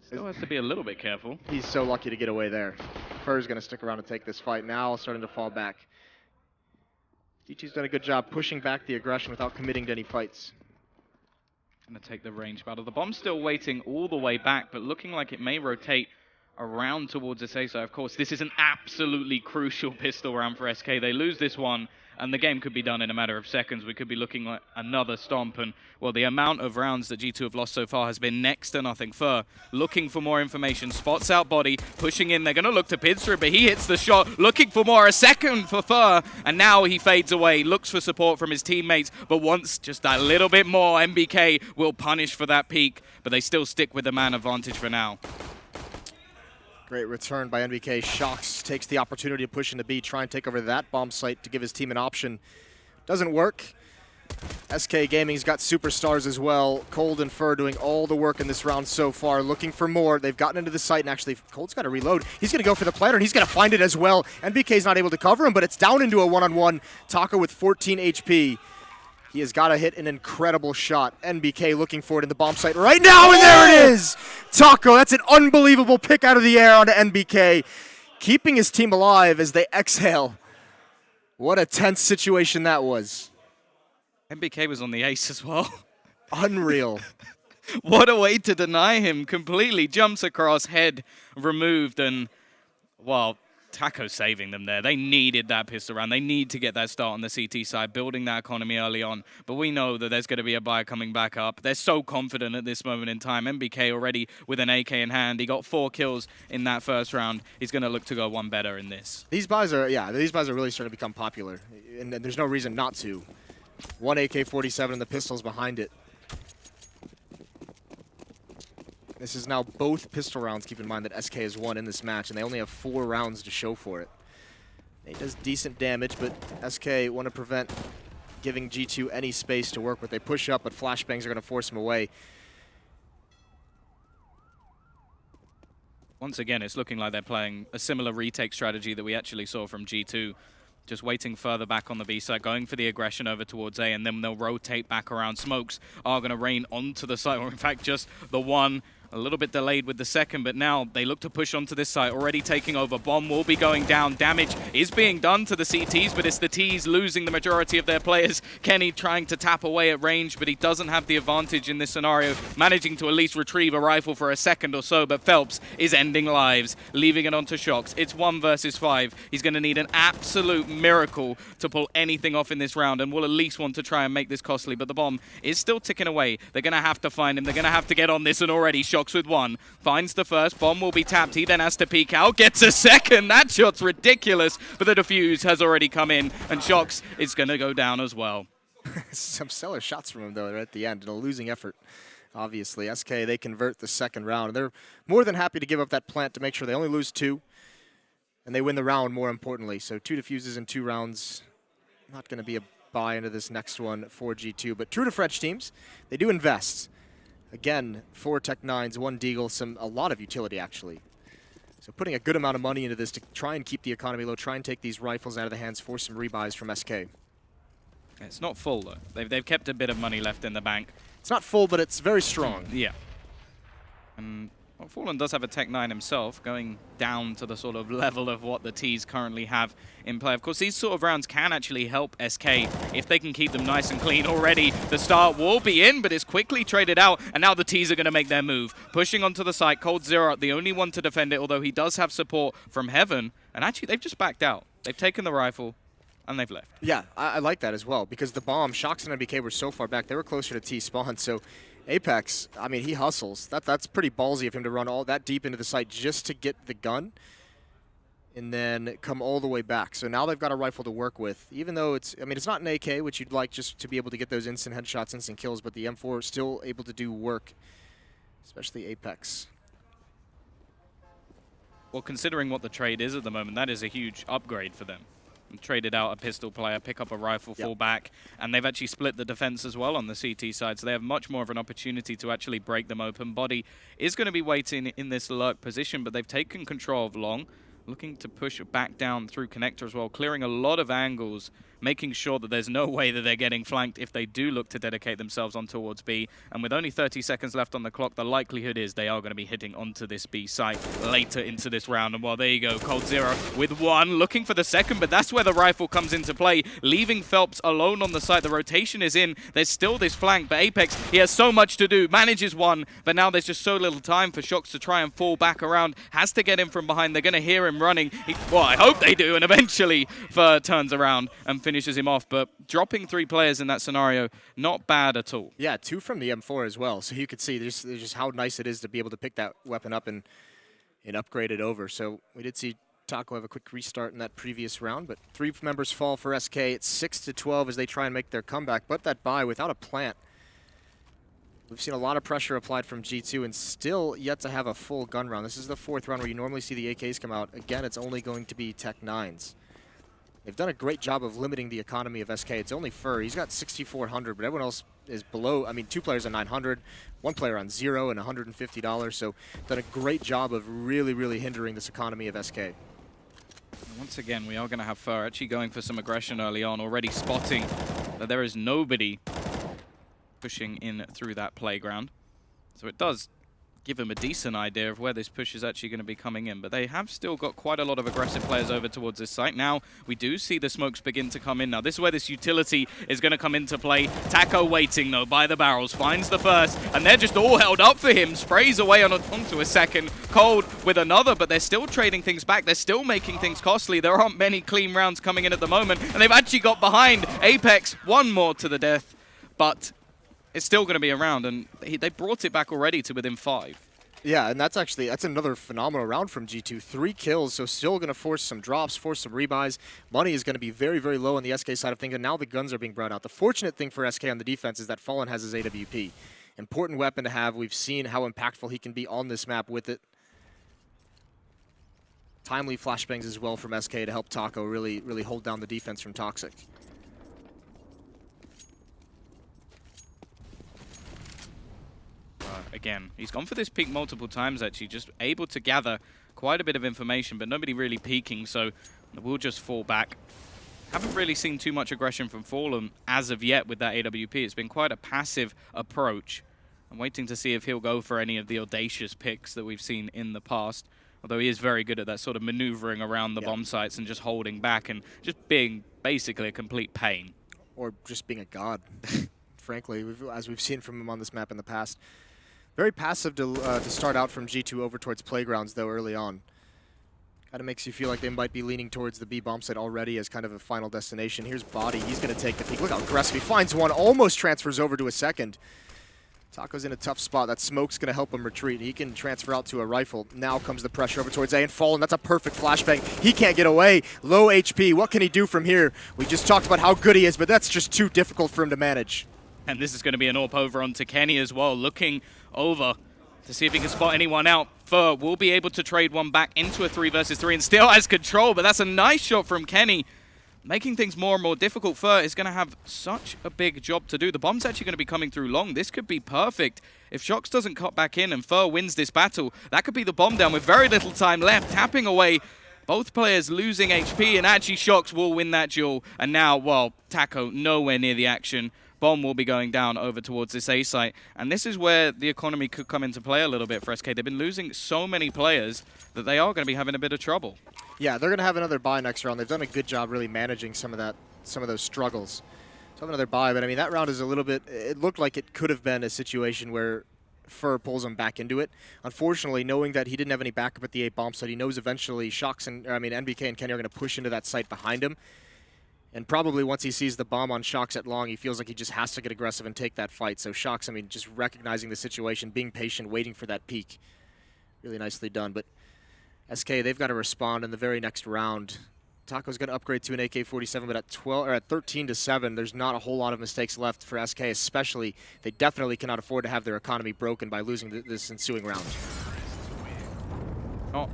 Still has to be a little bit careful. He's so lucky to get away there. Fur's going to stick around and take this fight now, starting to fall back. G2's done a good job pushing back the aggression without committing to any fights. Going to take the range battle. The bomb's still waiting all the way back, but looking like it may rotate around towards this A side. Of course, this is an absolutely crucial pistol round for SK. They lose this one, and the game could be done in a matter of seconds. We could be looking at another stomp, and, well, the amount of rounds that G2 have lost so far has been next to nothing. Fur looking for more information, spots out body, pushing in. They're going to look to Pids through it, but he hits the shot, looking for more. A second for Fur, and now he fades away, looks for support from his teammates, but wants just a little bit more. MBK will punish for that peak, but they still stick with the man advantage for now. Great return by NBK. Shocks takes the opportunity to push into B, try and take over that bomb site to give his team an option. Doesn't work. SK Gaming's got superstars as well. Cold and Fur doing all the work in this round so far, looking for more. They've gotten into the site, and actually, Cold's got to reload. He's going to go for the planter, and he's going to find it as well. NBK's not able to cover him, but it's down into a one-on-one. Taco with 14 HP. He has got to hit an incredible shot. NBK looking for it in the bomb site right now, and there it is! Taco, that's an unbelievable pick out of the air onto NBK, keeping his team alive as they exhale. What a tense situation that was. MBK was on the ace as well. Unreal. What a way to deny him completely. Jumps across, head removed, and, well, Taco saving them there. They needed that pistol round. They need to get that start on the CT side, building that economy early on. But we know that there's going to be a buy coming back up. They're so confident at this moment in time. MBK already with an AK in hand. He got 4 kills in that first round. He's going to look to go one better in this. These buys are, these buys are really starting to become popular. And there's no reason not to. 1 AK-47 and the pistols behind it. This is now both pistol rounds. Keep in mind that SK has won in this match, and they only have 4 rounds to show for it. It does decent damage, but SK want to prevent giving G2 any space to work with. They push up, but flashbangs are going to force him away. Once again, it's looking like they're playing a similar retake strategy that we actually saw from G2. Just waiting further back on the B side, going for the aggression over towards A, and then they'll rotate back around. Smokes are going to rain onto the site, or in fact, just the one. A little bit delayed with the second, but now they look to push onto this site, already taking over. Bomb will be going down. Damage is being done to the CTs, but it's the Ts losing the majority of their players. Kenny trying to tap away at range, but he doesn't have the advantage in this scenario, managing to at least retrieve a rifle for a second or so, but Phelps is ending lives, leaving it onto Shox. It's 1 versus 5. He's going to need an absolute miracle to pull anything off in this round, and will at least want to try and make this costly, but the bomb is still ticking away. They're going to have to find him. They're going to have to get on this, and already Shox with 1. Finds the first. Bomb will be tapped. He then has to peek out. Gets a second. That shot's ridiculous. But the defuse has already come in. And Shox is going to go down as well. Some stellar shots from him, though, at the end. And a losing effort, obviously. SK, they convert the second round. They're more than happy to give up that plant to make sure they only lose 2. And they win the round, more importantly. So 2 defuses in 2 rounds. Not going to be a buy into this next one for G2. But true to French teams, they do invest. Again, 4 Tech 9s, 1 Deagle, a lot of utility, actually. So putting a good amount of money into this to try and keep the economy low, try and take these rifles out of the hands, force some rebuys from SK. It's not full, though. They've kept a bit of money left in the bank. It's not full, but it's very strong. Yeah. Well, Fallen does have a Tech 9 himself, going down to the sort of level of what the Ts currently have in play. Of course, these sort of rounds can actually help SK if they can keep them nice and clean. Already, the start will be in, but it's quickly traded out, and now the Ts are going to make their move. Pushing onto the site, Cold Zero, the only one to defend it, although he does have support from Heaven. And actually, they've just backed out. They've taken the rifle, and they've left. Yeah, I like that as well, because the bomb, Shox and MBK were so far back, they were closer to T-spawn, so Apex, I mean, he hustles. That's pretty ballsy of him to run all that deep into the site just to get the gun and then come all the way back. So now they've got a rifle to work with, even though it's not an AK, which you'd like just to be able to get those instant headshots, instant kills, but the M4 is still able to do work, especially Apex. Well, considering what the trade is at the moment, that is a huge upgrade for them. Traded out a pistol player, pick up a rifle, fall back, and they've actually split the defense as well on the CT side, so they have much more of an opportunity to actually break them open. Body is going to be waiting in this lurk position, but they've taken control of Long, looking to push back down through connector as well, clearing a lot of angles, making sure that there's no way that they're getting flanked if they do look to dedicate themselves on towards B. And with only 30 seconds left on the clock, the likelihood is they are going to be hitting onto this B site later into this round. And well, there you go, Cold Zero with 1, looking for the second, but that's where the rifle comes into play, leaving Phelps alone on the site. The rotation is in, there's still this flank, but Apex, he has so much to do, manages 1, but now there's just so little time for Shox to try and fall back around, has to get him from behind. They're going to hear him running. Well, I hope they do, and eventually Fur turns around and finishes him off, but dropping 3 players in that scenario, not bad at all. Yeah, 2 from the M4 as well, so you could see there's just how nice it is to be able to pick that weapon up and upgrade it over. So we did see Taco have a quick restart in that previous round, but 3 members fall for SK. It's 6-12 as they try and make their comeback, but that buy without a plant. We've seen a lot of pressure applied from G2 and still yet to have a full gun round. This is the 4th round where you normally see the AKs come out. Again, it's only going to be Tech 9s. They've done a great job of limiting the economy of SK. It's only Fur. He's got 6,400, but everyone else is below. I mean, 2 players on 900, 1 player on 0 and $150. So done a great job of really, really hindering this economy of SK. Once again, we are going to have Fur actually going for some aggression early on, already spotting that there is nobody pushing in through that playground. So it does give them a decent idea of where this push is actually going to be coming in. But they have still got quite a lot of aggressive players over towards this site. Now, we do see the smokes begin to come in. Now, this is where this utility is going to come into play. Taco waiting, though, by the barrels. Finds the first, and they're just all held up for him. Sprays away onto a second. Cold with another, but they're still trading things back. They're still making things costly. There aren't many clean rounds coming in at the moment, and they've actually got behind Apex. One more to the death, but it's still going to be around, and they brought it back already to within 5. Yeah, and that's another phenomenal round from G2. 3 kills, so still going to force some drops, force some rebuys. Money is going to be very, very low on the SK side of things, and now the guns are being brought out. The fortunate thing for SK on the defense is that Fallen has his AWP. Important weapon to have. We've seen how impactful he can be on this map with it. Timely flashbangs as well from SK to help Taco really, really hold down the defense from Toxic. Again, he's gone for this peek multiple times, actually, just able to gather quite a bit of information, but nobody really peeking, so we'll just fall back. Haven't really seen too much aggression from Fallen as of yet with that AWP. It's been quite a passive approach. I'm waiting to see if he'll go for any of the audacious picks that we've seen in the past, although he is very good at that sort of maneuvering around the bomb sites and just holding back and just being basically a complete pain. Or just being a god, frankly, as we've seen from him on this map in the past. Very passive to start out from G2 over towards Playgrounds, though, early on. Kind of makes you feel like they might be leaning towards the B bomb site already as kind of a final destination. Here's Body. He's going to take the peek. Look how aggressive he finds one. Almost transfers over to a second. Taco's in a tough spot. That smoke's going to help him retreat. He can transfer out to a rifle. Now comes the pressure over towards A and Fallen. That's a perfect flashbang. He can't get away. Low HP. What can he do from here? We just talked about how good he is, but that's just too difficult for him to manage. And this is going to be an AWP over onto Kenny as well, looking over to see if he can spot anyone out. Fur will be able to trade one back into a 3 versus 3 and still has control, but that's a nice shot from Kenny, making things more and more difficult. Fur is going to have such a big job to do. The bomb's actually going to be coming through long. This could be perfect. If Shox doesn't cut back in and Fur wins this battle, that could be the bomb down with very little time left, tapping away. Both players losing HP, and actually Shox will win that duel. And now, well, Taco nowhere near the action. Bomb will be going down over towards this A site. And this is where the economy could come into play a little bit for SK. They've been losing so many players that they are going to be having a bit of trouble. Yeah, they're going to have another bye next round. They've done a good job really managing some of those struggles. So have another bye, but I mean, that round is a little bit, it looked like it could have been a situation where Fur pulls him back into it. Unfortunately, knowing that he didn't have any backup at the A bomb site, he knows eventually Shox and, NBK and Kenny are going to push into that site behind him. And probably once he sees the bomb on Shox at long, he feels like he just has to get aggressive and take that fight. So Shox, just recognizing the situation, being patient, waiting for that peak. Really nicely done. But SK, they've got to respond in the very next round. Taco's going to upgrade to an AK-47, but at 13-7, there's not a whole lot of mistakes left for SK, especially they definitely cannot afford to have their economy broken by losing this ensuing round. Oh.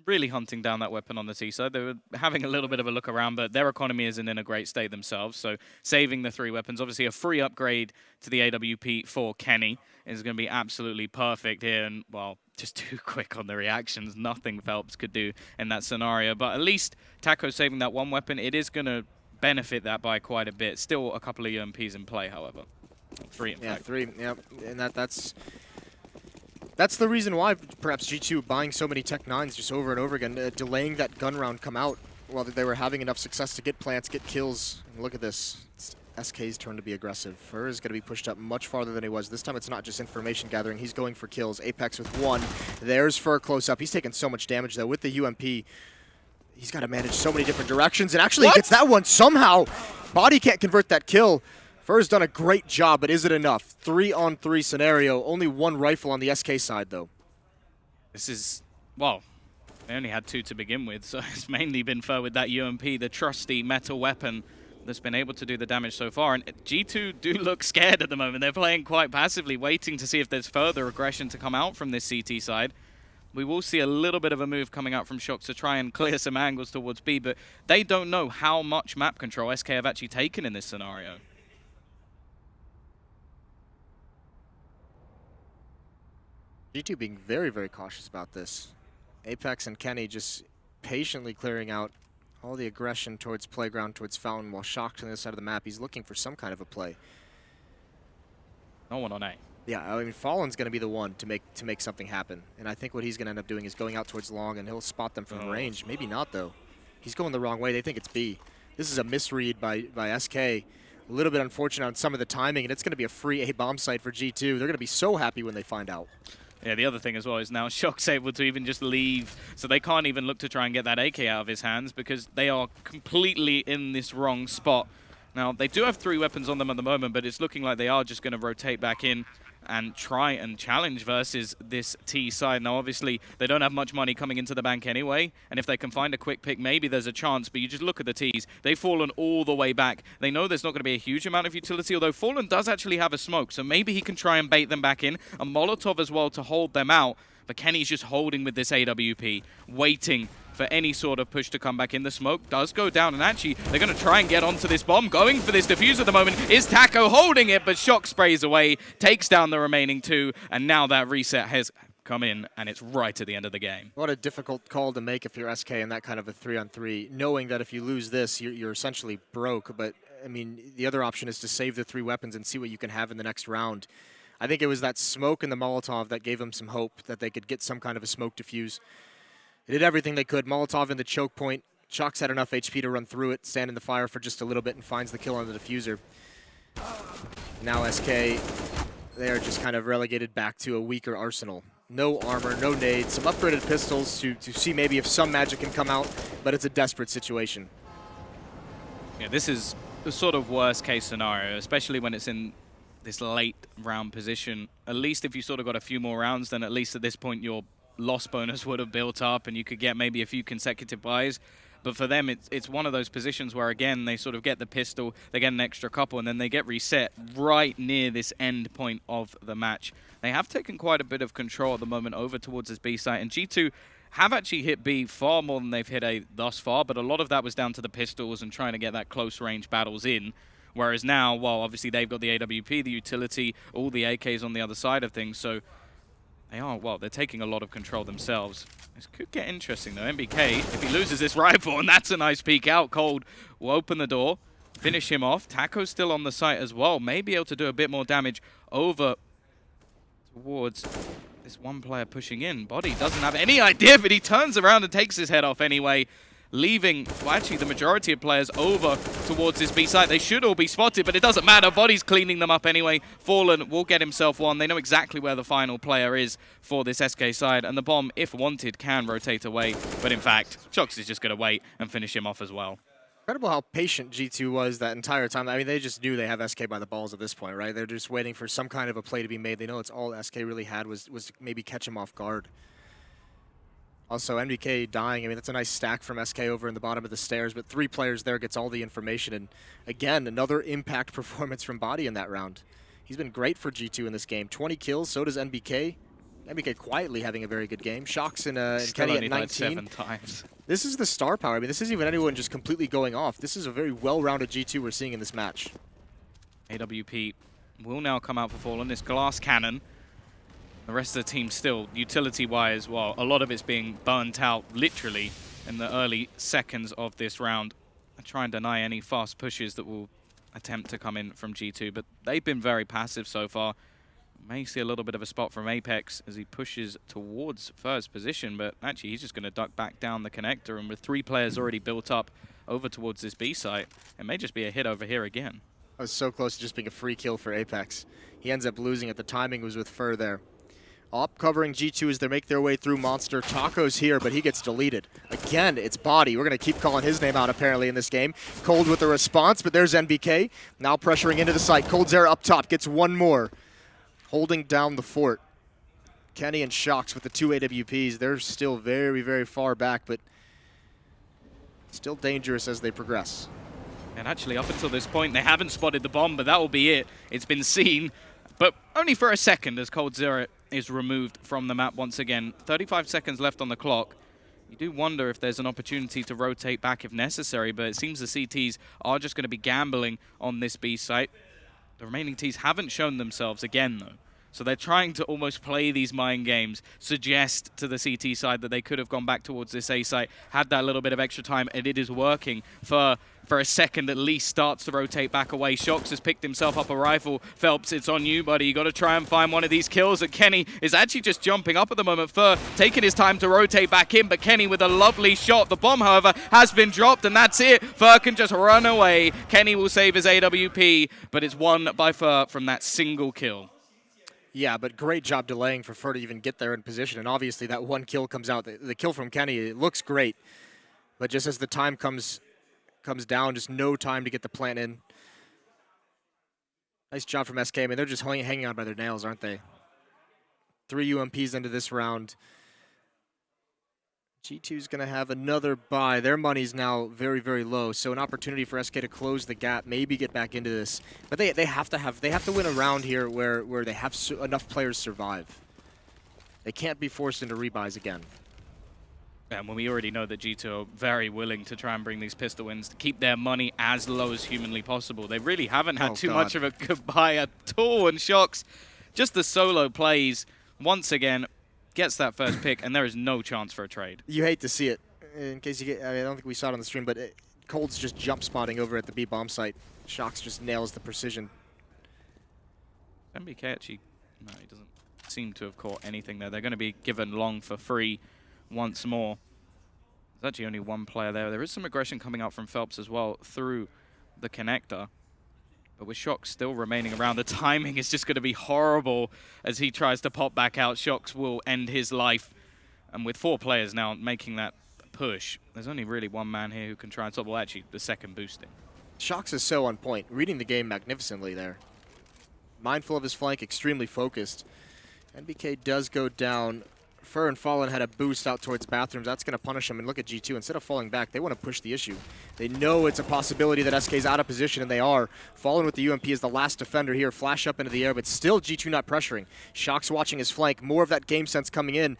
Really hunting down that weapon on the T side. They were having a little bit of a look around, but their economy isn't in a great state themselves, so saving the 3 weapons. Obviously, a free upgrade to the AWP for Kenny is going to be absolutely perfect here, and, well, just too quick on the reactions. Nothing Phelps could do in that scenario, but at least Taco saving that 1 weapon, it is going to benefit that by quite a bit. Still a couple of UMPs in play, however. 3 in fact. Yeah, 3, yep, and that's the reason why perhaps G2 buying so many Tech 9s just over and over again, delaying that gun round come out while they were having enough success to get plants, get kills. And look at this. It's SK's turn to be aggressive. Fur is going to be pushed up much farther than he was. This time it's not just information gathering. He's going for kills. Apex with 1. There's Fur close up. He's taking so much damage, though. With the UMP, he's got to manage so many different directions. And actually he gets that one somehow. Body can't convert that kill. Fur's done a great job, but is it enough? 3-on-3 scenario. Only 1 rifle on the SK side, though. This is, well, they only had 2 to begin with, so it's mainly been Fur with that UMP, the trusty metal weapon that's been able to do the damage so far. And G2 do look scared at the moment. They're playing quite passively, waiting to see if there's further aggression to come out from this CT side. We will see a little bit of a move coming out from Shox to try and clear some angles towards B, but they don't know how much map control SK have actually taken in this scenario. G2 being very, very cautious about this. Apex and Kenny just patiently clearing out all the aggression towards Playground, towards Fountain, while Shox on the other side of the map. He's looking for some kind of a play. No one on A. Yeah, I mean, Fallen's going to be the one to make something happen. And I think what he's going to end up doing is going out towards long, and he'll spot them from range. Maybe not, though. He's going the wrong way. They think it's B. This is a misread by SK. A little bit unfortunate on some of the timing, and it's going to be a free A bomb site for G2. They're going to be so happy when they find out. Yeah, the other thing as well is now Shock's able to even just leave, so they can't even look to try and get that AK out of his hands because they are completely in this wrong spot. Now, they do have 3 weapons on them at the moment, but it's looking like they are just going to rotate back in and try and challenge versus this T side. Now, obviously, they don't have much money coming into the bank anyway, and if they can find a quick pick, maybe there's a chance, but you just look at the Ts. They've fallen all the way back. They know there's not going to be a huge amount of utility, although Fallen does actually have a smoke, so maybe he can try and bait them back in. A Molotov as well to hold them out, but Kenny's just holding with this AWP, waiting for any sort of push to come back in. The smoke does go down, and actually, they're going to try and get onto this bomb. Going for this defuse at the moment is Taco holding it, but Shock sprays away, takes down the remaining 2, and now that reset has come in, and it's right at the end of the game. What a difficult call to make if you're SK in that kind of a 3-on-3, knowing that if you lose this, you're essentially broke. But, I mean, the other option is to save the 3 weapons and see what you can have in the next round. I think it was that smoke and the Molotov that gave them some hope that they could get some kind of a smoke defuse. They did everything they could. Molotov in the choke point. Shock's had enough HP to run through it, stand in the fire for just a little bit, and finds the kill on the diffuser. Now SK, they are just kind of relegated back to a weaker arsenal. No armor, no nades, some upgraded pistols to see maybe if some magic can come out, but it's a desperate situation. Yeah, this is the sort of worst case scenario, especially when it's in this late round position. At least if you sort of got a few more rounds, then at least at this point your loss bonus would have built up and you could get maybe a few consecutive buys. But for them, it's one of those positions where, again, they sort of get the pistol, they get an extra couple, and then they get reset right near this end point of the match. They have taken quite a bit of control at the moment over towards this B site, and G2 have actually hit B far more than they've hit A thus far, but a lot of that was down to the pistols and trying to get that close-range battles in. Whereas now, well, obviously they've got the AWP, the utility, all the AKs on the other side of things, so they're taking a lot of control themselves. This could get interesting, though. MBK, if he loses this rifle, and that's a nice peek out, Cold will open the door, finish him off. Taco's still on the site as well. May be able to do a bit more damage over towards this one player pushing in. Body doesn't have any idea, but he turns around and takes his head off anyway, leaving, well, actually, the majority of players over towards this B site. They should all be spotted, but it doesn't matter. Body's cleaning them up anyway. Fallen will get himself one. They know exactly where the final player is for this SK side, and the bomb, if wanted, can rotate away. But in fact, Chox is just going to wait and finish him off as well. Incredible how patient G2 was that entire time. I mean, they just knew they have SK by the balls at this point, right? They're just waiting for some kind of a play to be made. They know it's all SK really had was maybe catch him off guard. Also, MBK dying, I mean, that's a nice stack from SK over in the bottom of the stairs, but 3 players there gets all the information. And again, another impact performance from Body in that round. He's been great for G2 in this game. 20 kills, so does MBK. MBK quietly having a very good game. Shocks and Kenny at 19. 7 times. This is the star power. I mean, this isn't even anyone just completely going off. This is a very well-rounded G2 we're seeing in this match. AWP will now come out for Fallen. This glass cannon. The rest of the team still, utility-wise, well, a lot of it's being burnt out, literally, in the early seconds of this round. I try and deny any fast pushes that will attempt to come in from G2, but they've been very passive so far. May see a little bit of a spot from Apex as he pushes towards first position, but actually he's just going to duck back down the connector, and with 3 players already built up over towards this B site, it may just be a hit over here again. I was so close to just being a free kill for Apex. He ends up losing it. The timing was with Fur there. Op covering G2 as they make their way through Monster. Taco's here, but he gets deleted. Again, it's Body. We're going to keep calling his name out, apparently, in this game. Cold with the response, but there's NBK. Now pressuring into the site. Cold's there up top. Gets one more. Holding down the fort. Kenny and Shocks with the 2 AWPs. They're still very, very far back, but still dangerous as they progress. And actually, up until this point, they haven't spotted the bomb, but that will be it. It's been seen, but only for a second as Cold Zero is removed from the map once again. 35 seconds left on the clock. You do wonder if there's an opportunity to rotate back if necessary, but it seems the CTs are just going to be gambling on this B site. The remaining Ts haven't shown themselves again, though. So they're trying to almost play these mind games, suggest to the CT side that they could have gone back towards this A site, had that little bit of extra time, and it is working for a second at least. Starts to rotate back away. Shox has picked himself up a rifle. Phelps, it's on you, buddy. You got to try and find one of these kills. And Kenny is actually just jumping up at the moment. Fur taking his time to rotate back in, but Kenny with a lovely shot. The bomb, however, has been dropped, and that's it. Fur can just run away. Kenny will save his AWP, but it's won by Fur from that single kill. Yeah, but great job delaying for Fur to even get there in position. And obviously that one kill comes out. The kill from Kenny, it looks great. But just as the time comes down, just no time to get the plant in. Nice job from SK. I mean, they're just hanging on by their nails, aren't they? 3 UMPs into this round. G2's going to have another buy. Their money's now very, very low, so an opportunity for SK to close the gap, maybe get back into this. But they have to win a round here where they have enough players survive. They can't be forced into rebuys again. And when we already know that G2 are very willing to try and bring these pistol wins to keep their money as low as humanly possible. They really haven't had too much of a goodbye at all. And Shox, just the solo plays, once again, gets that first pick, and there is no chance for a trade. You hate to see it. In case you get, I don't think we saw it on the stream, but Cold's just jump spotting over at the B bomb site. Shox just nails the precision. MBK actually, no, he doesn't seem to have caught anything there. They're going to be given long for free once more. There's actually only one player there. There is some aggression coming out from Phelps as well through the connector. But with Shox still remaining around, the timing is just going to be horrible as he tries to pop back out. Shox will end his life. And with 4 players now making that push, there's only really one man here who can try and stop. Well, actually, the second boosting. Shox is so on point, reading the game magnificently there. Mindful of his flank, extremely focused. NBK does go down. Fur and Fallen had a boost out towards bathrooms. That's going to punish him. And look at G2. Instead of falling back, they want to push the issue. They know it's a possibility that SK's out of position, and they are. Fallen with the UMP is the last defender here. Flash up into the air, but still G2 not pressuring. Shox watching his flank. More of that game sense coming in.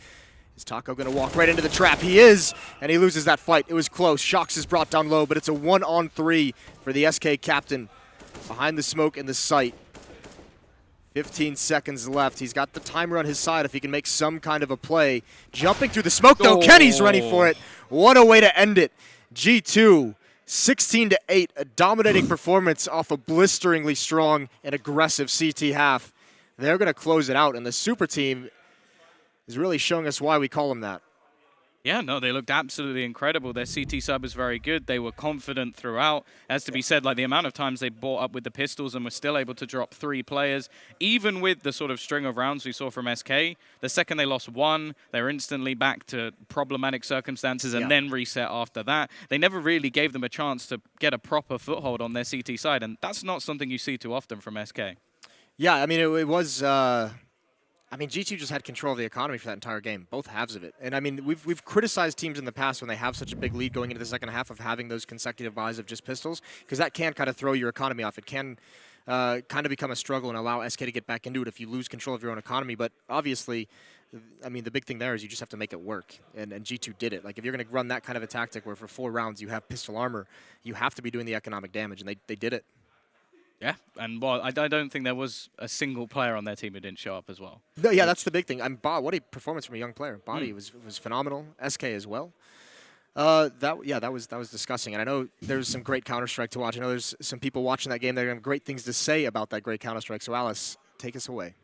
Is Taco going to walk right into the trap? He is, and he loses that fight. It was close. Shox is brought down low, but it's a 1-on-3 for the SK captain. Behind the smoke in the site. 15 seconds left. He's got the timer on his side if he can make some kind of a play. Jumping through the smoke, though. Kenny's ready for it. What a way to end it. G2, 16-8. A dominating performance off a blisteringly strong and aggressive CT half. They're going to close it out, and the super team is really showing us why we call them that. Yeah, no, they looked absolutely incredible. Their CT sub was very good. They were confident throughout. As to be said, like the amount of times they brought up with the pistols and were still able to drop 3 players, even with the sort of string of rounds we saw from SK, the second they lost 1, they're instantly back to problematic circumstances and then reset after that. They never really gave them a chance to get a proper foothold on their CT side, and that's not something you see too often from SK. Yeah, I mean, it was... I mean, G2 just had control of the economy for that entire game, both halves of it. And I mean, we've criticized teams in the past when they have such a big lead going into the second half of having those consecutive buys of just pistols, because that can kind of throw your economy off. It can kind of become a struggle and allow SK to get back into it if you lose control of your own economy. But obviously, I mean, the big thing there is you just have to make it work, and G2 did it. Like, if you're going to run that kind of a tactic where for 4 rounds you have pistol armor, you have to be doing the economic damage, and they did it. Yeah, and well, I don't think there was a single player on their team who didn't show up as well. No, yeah, that's the big thing. What a performance from a young player. Body was phenomenal. SK as well. That was disgusting. And I know there's some great Counter-Strike to watch. I know there's some people watching that game that have great things to say about that great Counter-Strike. So Alice, take us away.